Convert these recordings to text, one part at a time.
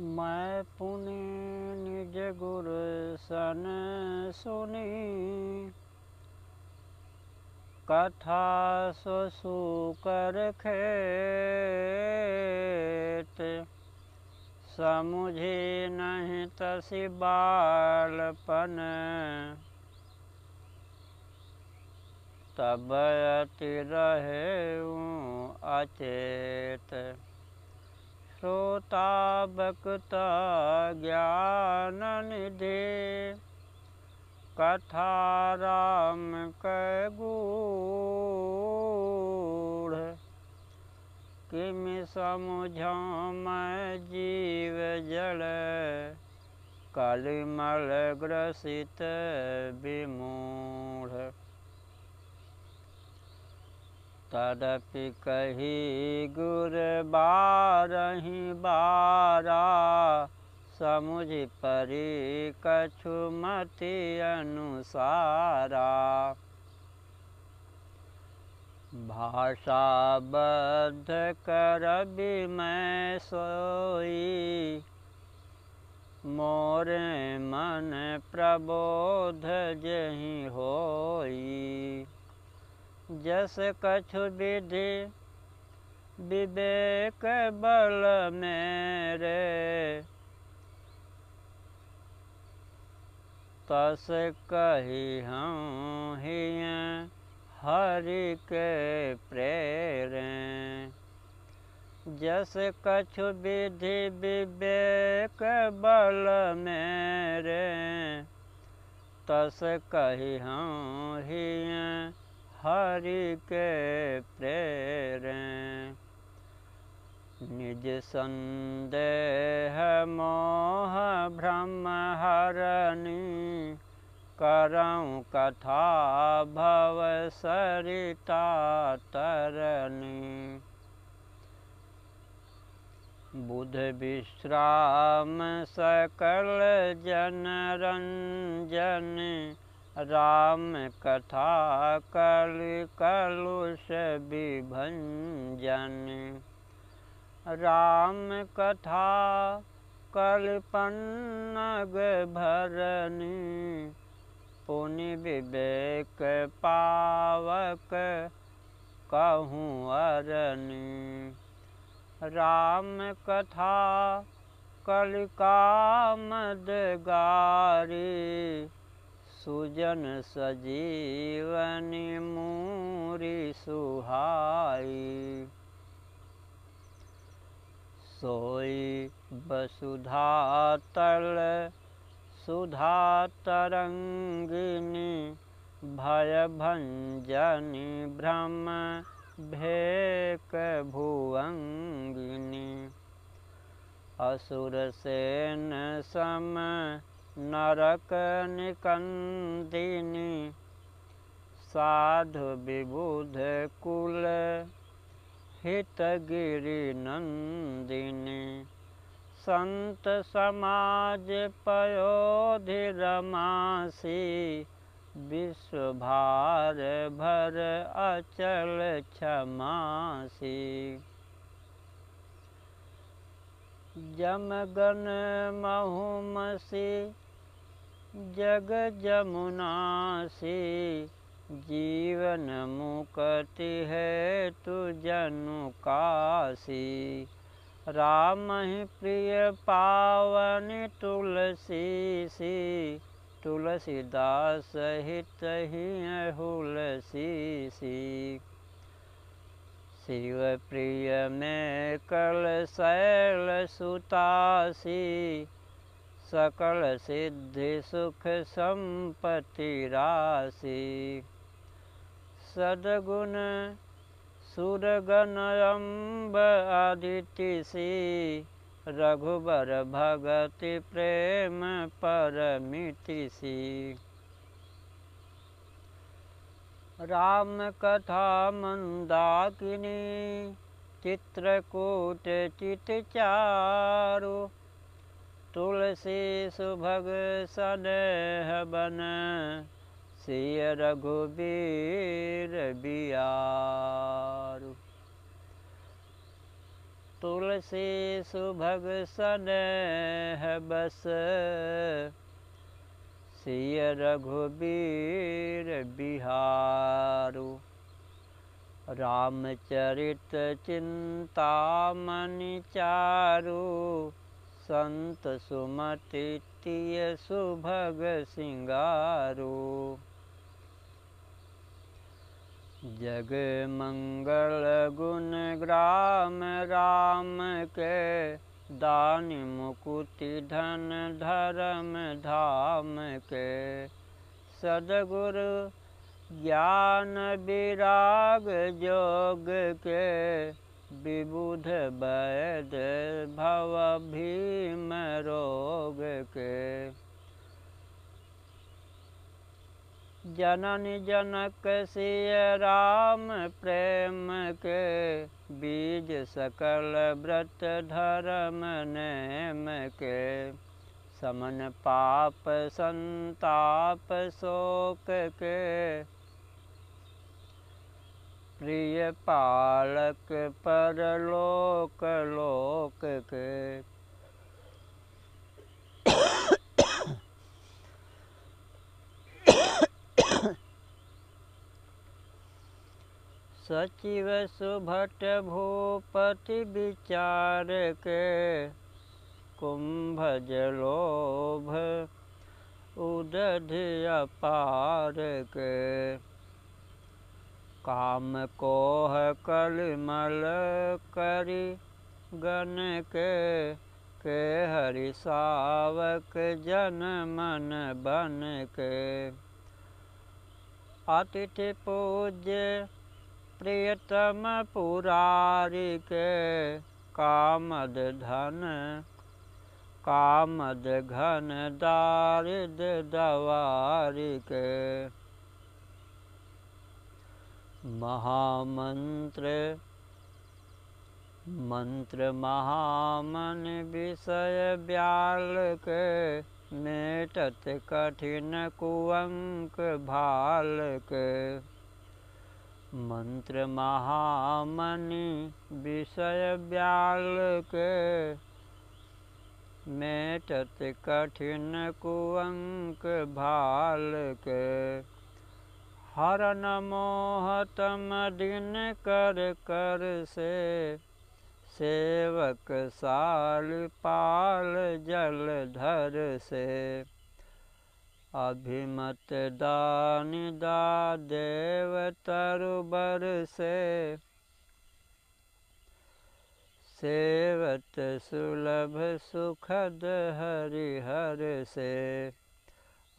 मैं पुनि निज गुर सन सुनी, कथा सो कर खेत। समुझी नहीं तसि बालपन, तब अति रहेऊँ अचेत। श्रोता बक्ता ज्ञान निधि, कथा राम कै गूढ़। किमि समुझऊँ मैं जीव जड़, कलिमल ग्रसित विमूढ़। तदपि कही गुर बारहि बारा, समुझि परि कछु मति अनुसारा। भाषा बद्ध करबि मैं सोई, मोरे मन प्रबोध जेहि होई। जस कछु विधि विवेक बल मेरे, तस कहिहऊँ हियँ हरि के प्रेरे। जस कछु विधि विवेक बल मेरे, तस कहिहऊँ हियँ हरि के प्रेरे। निज संदेह मोह भ्रम हरनि, करऊँ कथा भव सरिता तरनि। बुध विश्राम सकल जन रंजन, राम कथा कलि कलुष विभंजन। राम कथा कलि पन्नग भरनि, पुनि विवेक पावक कहूँ अरनि। राम कथा कलि कामद गारी, सुजन सजीवनि मूरि सुहाई। सोई वसुधा तल सुधा तरंगिनी, भयभंजनि भ्रम भेक भुअंगिनी। असुर सेन सम नरक निकंदिनी, साधु विबुध कुल हितगिरि नंदिनी। संत समाज पयोधि रमासी, विश्व भार भर अचल क्षमासी। जमगन महुमसी जग जमुनासी, जीवन मुक्ति हेतु जनु कासी। राम ही प्रिय पावनि तुलसी सी, तुलसीदास हित हियँ हुलसी सी। शिव प्रिय में कल शैल सुतासी, सकल सिद्धि सुख संपत्ति राशि। सद्गुण सुरगण अम्ब अदिति सी, रघुबर भगति प्रेम परमिति सी। राम कथा मंदाकिनी, चित्रकूट चितचारु। तुलसी सुभग सनेह बन, सिय रघुबीर बियारु। तुलसी सुभग सनेह बस सिय रघुबीर बिहारु। रामचरित चिंतामणि चारु संत सुमति तिय सुभग सिंगारु। जग मंगल गुण ग्राम राम के दानि मुकुति धन धर्म धाम के। सद्गुरु ज्ञान विराग जोग के विबुध वैद भव भीम रोग के। जननी जनक सिय राम प्रेम के बीज सकल व्रत धर्म नेम के। समन पाप संताप शोक के प्रिय पालक परलोक लोक के। सचिव सुभट भूपति विचार के कुंभज लोभ उदधि अपार के। काम कोह कलिमल करि गण के हरि सावक जन मन बन के। अतिथि पूज्य प्रियतम पुरारी के कामद घन दारिद दवारी के। महामंत्र मंत्र महामन विषय ब्याल के। मेटत कठिन कुअंक भाल के। मंत्र महामनि विषय ब्याल के। मेटत कठिन कुअंक भाल के। हरन मोहतम दिन कर कर से सेवक साल पाल जलधर से। अभिमत दानि दा देव तरुबर से सेवत सुलभ सुखद हरिहर से।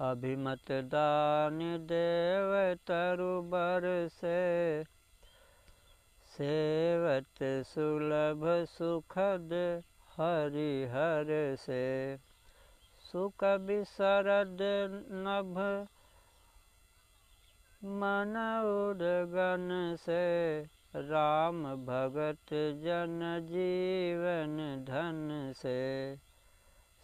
अभिमत दानि देव तरुबर से सेवत सुलभ सुखद हरिहर से। सुख बिसरद नभ मन उदगन से। राम भगत जन जीवन धन से।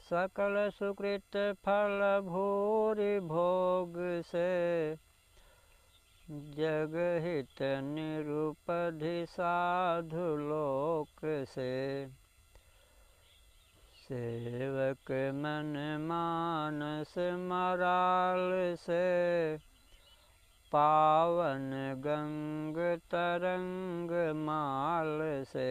सकल सुकृत फल भूरि भोग से। जगहित निरुपधि साधु लोक से। सेवक मन मानस मराल से। पावन गंग तरंग माल से।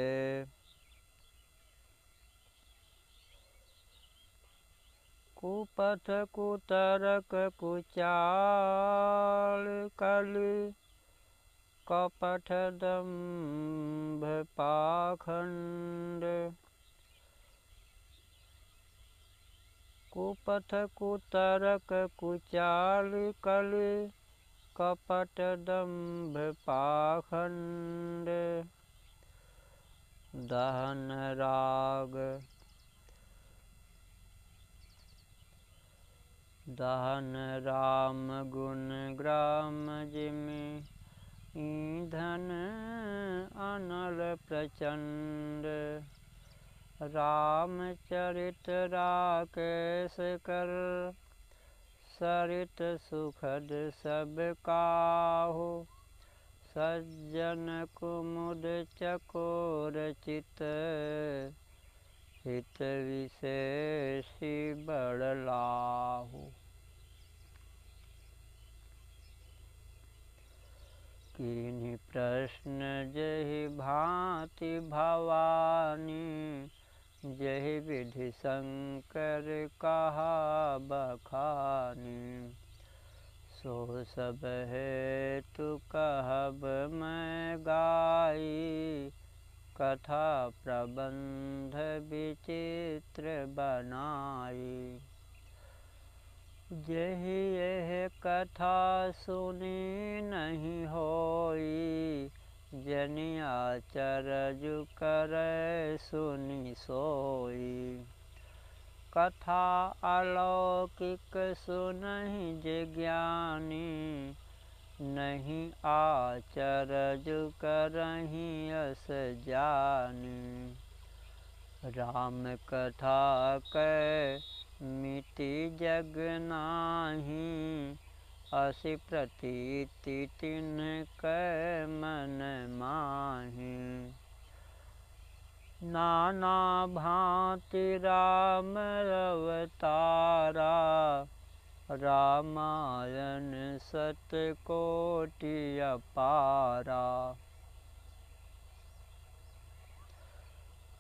कुपथ कुतरक कुचाल कलि कपट दंभ पाखंड। कुपथ कुतरक कुचाल कलि कपट दंभ पाखंड। दहन राग दहन राम गुण ग्राम जिमि ईंधन अनल प्रचंड। रामचरित राकेश कर सरित सुखद सब काहू। सज्जन कुमुद चकोर चित, हित विशेषी बड़ लाहु। कीन्ही प्रश्न जहि भांति भवानी, जहि विधि शंकर कहा बखानी। सो सब हेतु कहब मैं गाई, कथा प्रबंध विचित्र बनाई। जहि यह कथा सुनी नहीं होई, जनि आचरज करय सुनि सोई। कथा अलौकिक सुनहि जे ज्ञानी, नहीं आचरज करहि अस जानी। राम कथा कै मिति जग नाही, असि प्रतीति तिन्हकै मन माही। नाना भांति राम अवतारा, रामायण सतकोटि अपारा।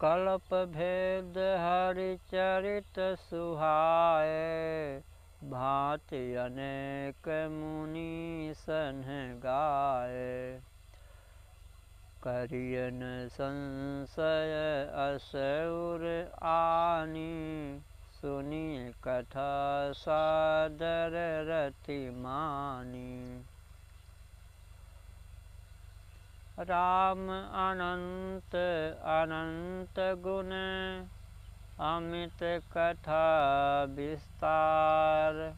कल्प भेद हरिचरित सुहाए, भांति अनेक मुनि सन गाए। करियन संशय अस उर आनी, सुनि कथा सादर रति मानी। राम अनंत अनंत गुण, अमित कथा विस्तार।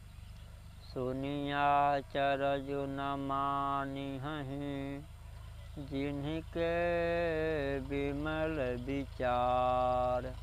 सुनि आचरज न मानिहहि, जिन्हके विमल विचार।